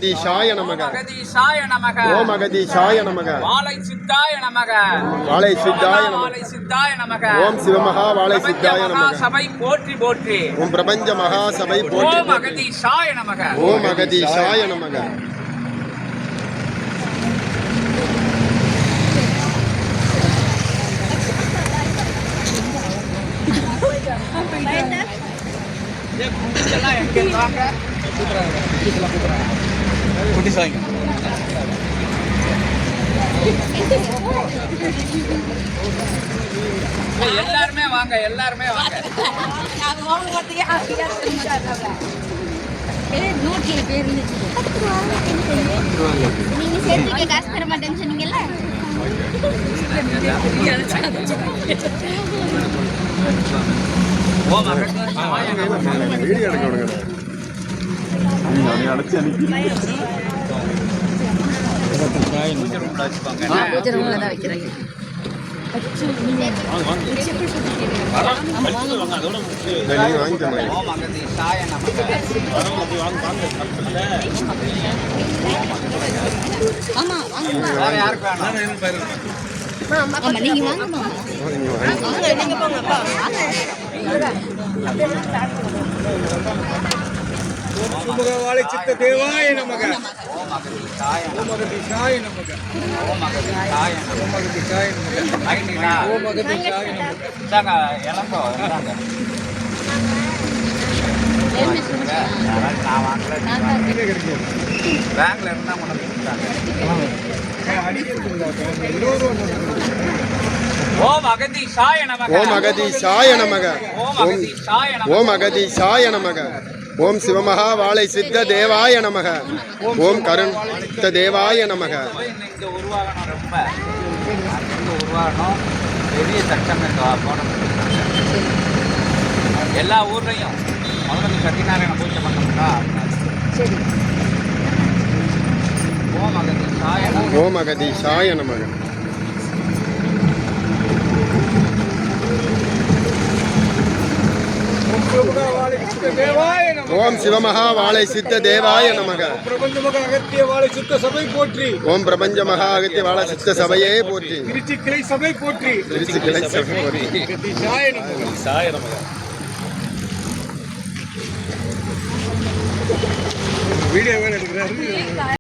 அகதீஷாய நமக. அகதீஷாய நமக. ஓம் அகதீஷாய நமக. வாழை சித்தாய நமக. வாழை சித்தாய நமக. வாழை சித்தாய நமக. ஓம் சிவமகா வாழை சித்தாய நமக. சபை போற்றி போற்றி. ஓம் பிரபஞ்ச மகா சபை போற்றி. ஓம் அகதீஷாய நமக. ஓம் அகதீஷாய நமக. எல்லாருமே வாங்க, எல்லாருமே வாங்க. நீங்க சேர்த்துக்க காசு தர மாட்டேன்னு சொன்னீங்கல்ல. வீடியோ எடுக்கணுங்க. அடைச்சு அனுப்பி வாழை சித்த தேவாய நமக. ஓம் அகதீஷாய நமக. ஓம் அகதீஷாய நமக. ஓம் அகதீஷாய நமக. ஓம் அகதீஷாய நமக. இந்தாங்க இளங்கோ இந்தாங்க. நான் வாங்கல. பேங்க்ல இருந்தா உனக்கு ஓம் அகதீஷாய நமக. ஓம் அகதீஷாய நமக. ஓம் அகதீஷாய நமக. ஓம் அகதீஷாய நமக. ஓம் சிவமகா வாழை சித்த தேவாய நமக. ஓம் கருண தேவாய நமக. இங்க உருவாகணும், ரொம்ப உருவாகணும். பெரிய சட்டம் போடணும். எல்லா ஊர்லயும் முதல்ல சத்தியநாராயண பூஜை பண்ணோம்னா ஓம் அகதீஷாய நமக. ஓம் அகதீஷாய நமக. ஓம் சிவமகா வாழை சித்த தேவாய நமக. பிரபஞ்ச மகா அகத்திய வாழை சித்த சபை போற்றி. ஓம் பிரபஞ்ச மகா அகத்திய வாழை சித்த சபையே போற்றி. திருச்சி கிளை சபை போற்றி. திருச்சி கிளை சபை போற்றி. அகதீஷாய நமக. வீடியோ வேலை எடுக்கிறாரு.